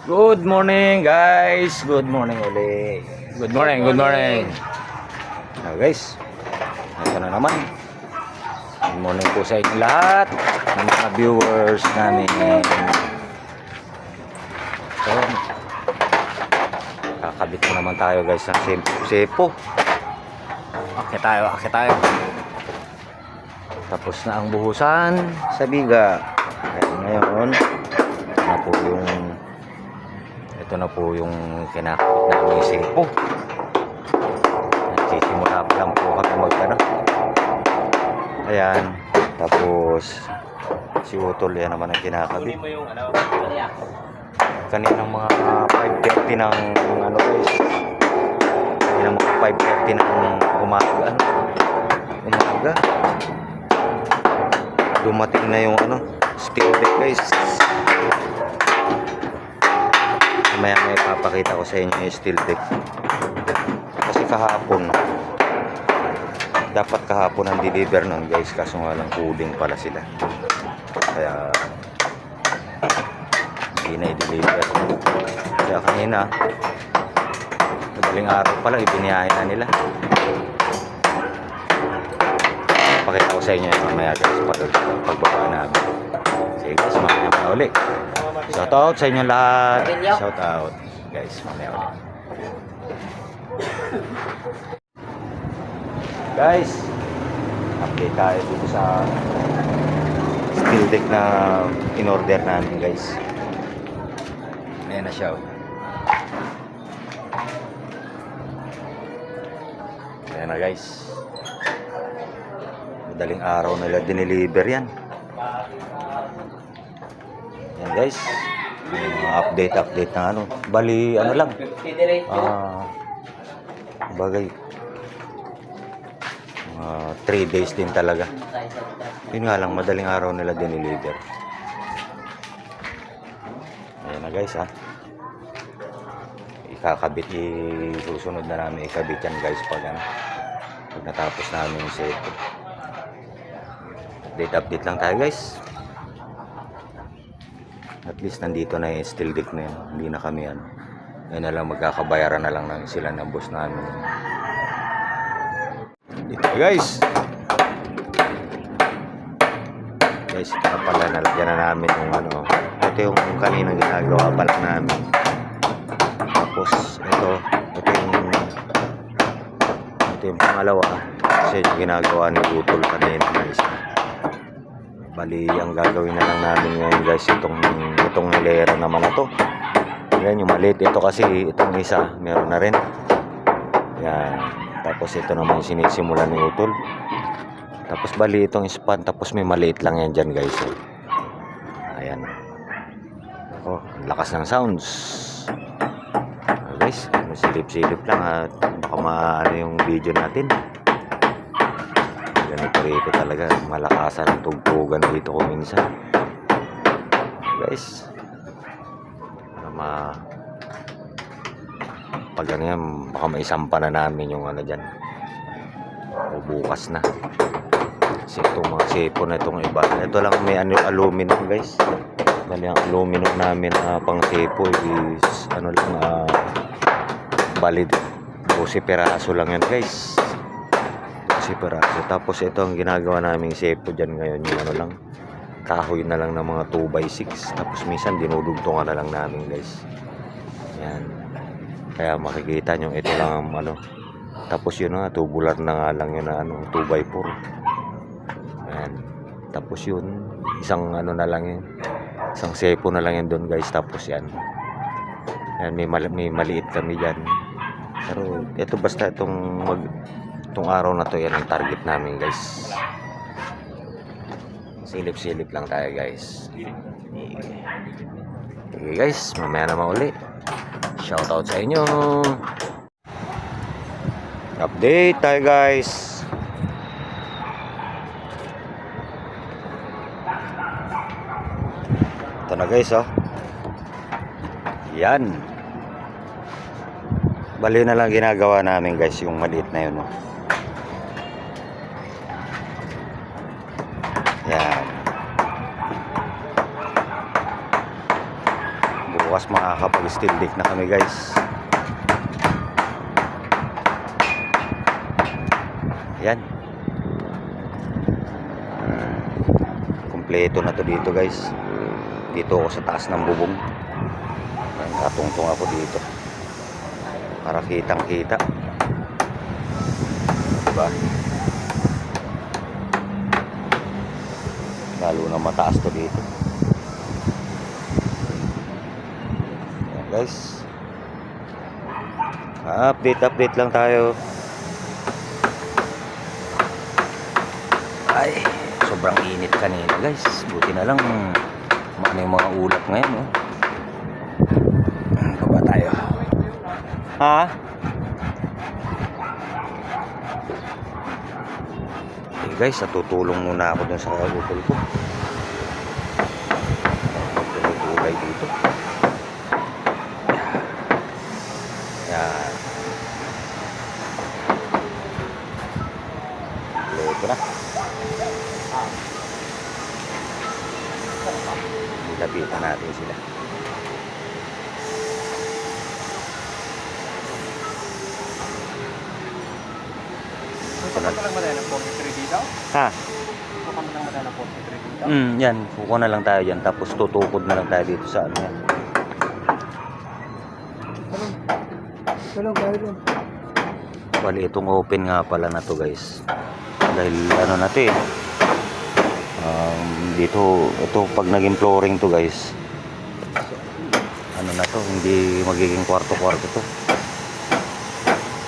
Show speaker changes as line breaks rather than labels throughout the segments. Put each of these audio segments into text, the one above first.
Good morning guys. Good morning ulit. Good morning, good morning. Now guys, ito na naman. Good morning po sa inyo lahat ng mga viewers namin. So, kakabit na naman tayo guys ng sepo. Okay tayo. Tapos na ang buhusan sa biga. Kaya ngayon, ito na po yung kinakabit namin sepo. Nagsisimula pa lang po kami magkano. Ayan. Tapos si Utol yan naman ang kinakabit. Kaninang mga 5:30 ng ano guys. Kaninang mga 5:30 ng umaga. Dumating na yung steel deck guys. Mamaya may papakita ko sa inyo yung steel deck. Kasi dapat kahapon ang deliver nun guys, kaso nga lang cooling pala sila, kaya hindi na i-deliver. Kaya kanina madaling araw pa lang ibiniyaya na nila. Pakita ko sa inyo yung mamaya guys pagbaba namin. Sige guys, mamaya ulit. Shout out sa inyo lahat. Shout out guys, mamaya ulit. Guys, update tayo dito sa steel deck na in-order namin guys. Ayan na siya. Ayan na guys. Madaling araw nila dineliver yan. Yan guys. Update na bali lang. Bagay 3 days din talaga. Yun nga lang, madaling araw nila dineliver. Ayan na guys susunod na namin ikabit yan guys pag natapos namin yung set. Update lang tayo guys. At least nandito na yung steel deck na yun. Hindi na kami yan na lang, magkakabayaran na lang sila ng boss namin. Dito guys, ito na pala, nalagyan na namin yung ito yung kanina ginagawa pala namin. Tapos ito yung pangalawa kasi yung ginagawa ni Utol kanina guys. Bali ang gagawin na lang namin ngayon guys, itong hilera naman na to. Yan yung maliit, ito kasi itong isa meron na rin yan. Tapos ito naman yung sinisimula ni Utol. Tapos bali itong span, tapos may maliit lang yan dyan guys. Ayan. Oh, lakas ng sounds. Guys, silip-silip lang at baka maano yung video natin. Ganito rito talaga, malakasan ang tugtugan dito ko minsan. Guys, pag yan, baka maisampa na namin yung dyan. O bukas na. Kasi itong mga sepo na itong iba. Ito lang may aluminum guys. Bali ang aluminum namin pang sepo is bali 12 peraso lang yan guys. 12 peraso. Tapos ito ang ginagawa naming sepo dyan ngayon, yung kahoy na lang ng mga 2x6. Tapos minsan dinudugtungan na lang namin guys. Yan. Kaya makikita nyo ito lang tapos yun tubular na nga lang yun 2x4. Yan. Tapos yun isang na lang yun, isang sepo na lang yun doon guys. Tapos yan may maliit kami dyan, pero ito basta itong araw na to yan ang target namin guys. Silip-silip lang tayo guys. Okay guys, mamaya naman uli. Shoutout sa inyo. Update tayo guys. Ito na guys yan. Bali na lang ginagawa namin guys yung maliit na yun yan. Bukas makakapag steel deck na kami guys. Yan. Kompleto na to dito guys. Dito ako sa taas ng bubong. Katungtong ako dito para kitang kita, diba? Lalo na mataas to dito. Yan guys, update lang tayo. Ay, sobrang init kanina guys. Buti na lang ano yung mga ulap ngayon, oh. Baba tayo. Ha? Okay guys, tutulong muna ako dun sa utol ko. Tulay dito. Yan. Ito na. Lapitan natin sila.
Suka mo lang madala ng 43 dito?
Ha?
Suka mo lang madala ng 43 dito?
Yan. Kuko na lang tayo dyan. Tapos tutukod na lang tayo dito sa ano yan.
Tulong tayo doon.
Bali, itong open nga pala na to guys. Dahil ano na to eh. Dito, ito pag naging flooring to guys. Ano na to, hindi magiging kwarto-kwarto to.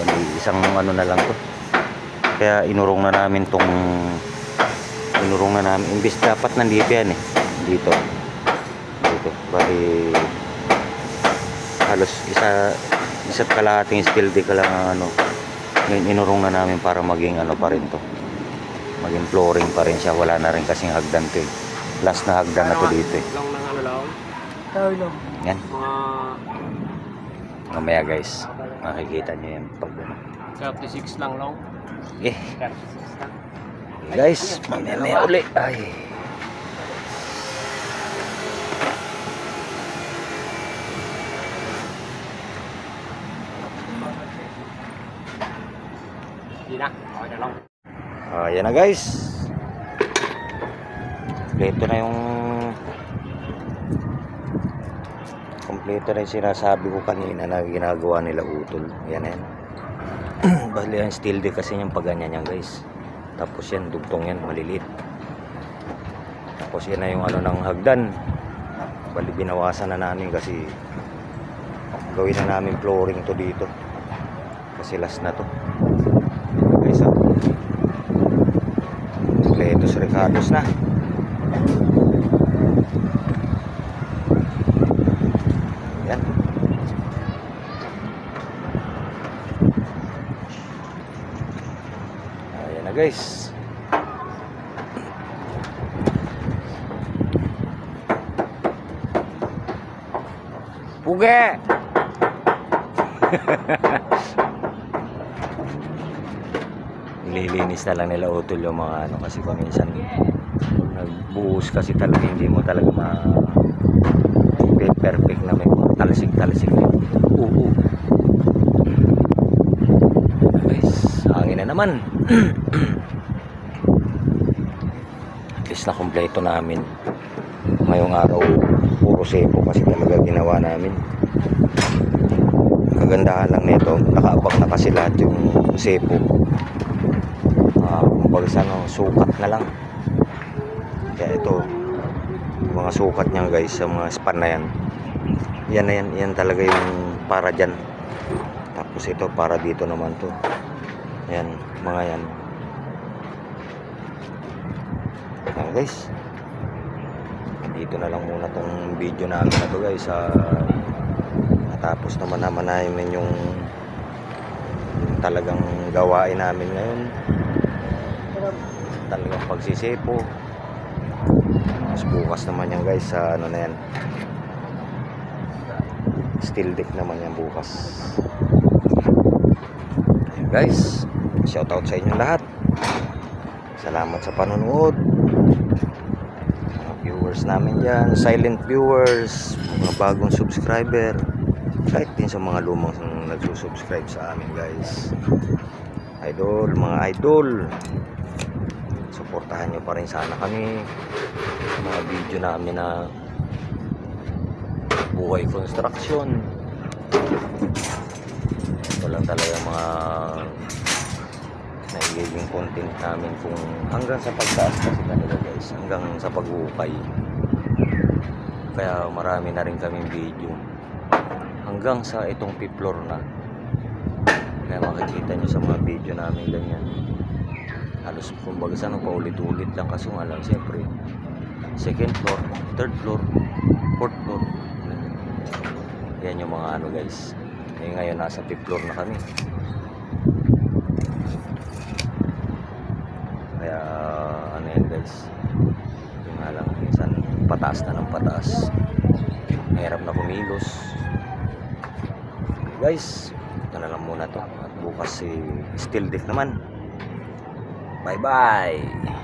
Bali, isang ano na lang to. Kaya inurong na namin imbis dapat nandito yan eh, dito bali halos isa't kalahating steel deck lang ang ano. Ngayon inurong na namin para maging ano pa rin to, maging flooring pa rin siya. Wala na rin kasing hagdan to eh, last na hagdan na to dito eh.
Lang ng ano lang? Tayo lang.
Yan, mamaya guys makikita nyo yan pag ano.
36 lang long.
36
lang.
Guys, mamaya uli. Ay.
Hindi na. Okay na lang.
Ayan na guys. Kompleto na yung sinasabi ko kanina na ginagawa nila utol. Yan yan. Bali ang steel deck kasi yung pagganyan yan guys. Tapos yan, dugtong yan, maliliit. Tapos yan na yung ano ng hagdan. Bali binawasan na namin kasi gawin na namin flooring to dito. Kasi last na to. Guys, Completos Ricardos na. Yan. Ayan na guys. Puge! Nililinis na lang nila utol yung mga ano kasi paminsan nagbuhos kasi talaga hindi mo talaga perfect na may mga talsik guys, hangin na naman. At least na kompleto namin ngayong araw. Puro sepo kasi talaga ginawa namin. Kagandahan lang nito, nakaabang na kasi lahat yung sepo. Kumbaga sa ano, sukat na lang. Kaya ito, mga sukat niya guys sa mga span na yan. Yan talaga yung para dyan. Tapos ito para dito naman to. Yan, mga yan. Ayan guys. Dito na lang muna tong video namin na to guys. Natapos naman namin yung talagang gawain namin ngayon. Talagang pagsisepo. Mas bukas naman yan guys sa ano na yan, steel deck naman yan bukas. Ayun guys, shout out sa inyo lahat. Salamat sa panonood. Mga viewers namin dyan, silent viewers, mga bagong subscriber, kahit din sa mga lumang nagsusubscribe sa amin guys. Idol, mga idol, suportahan nyo pa rin sana kami sa mga video namin na buhay construction. Ito lang talaga mga nagiging content namin kung hanggang sa pagtaas kasi kanila guys, hanggang sa pag-uukay. Kaya marami na rin kaming video hanggang sa itong P-floor na. Kaya makikita nyo sa mga video namin ganyan, halos kumbaga sa paulit-ulit lang, kaso nga lang siyempre second floor, third floor, fourth floor, yan yung mga ano guys. Ngayon nasa fifth floor na kami, kaya ano yan guys, yung nga lang minsan pataas na ng pataas, mahirap na kumilos guys. Ito na lang muna to, at bukas si steel deck naman. Bye bye.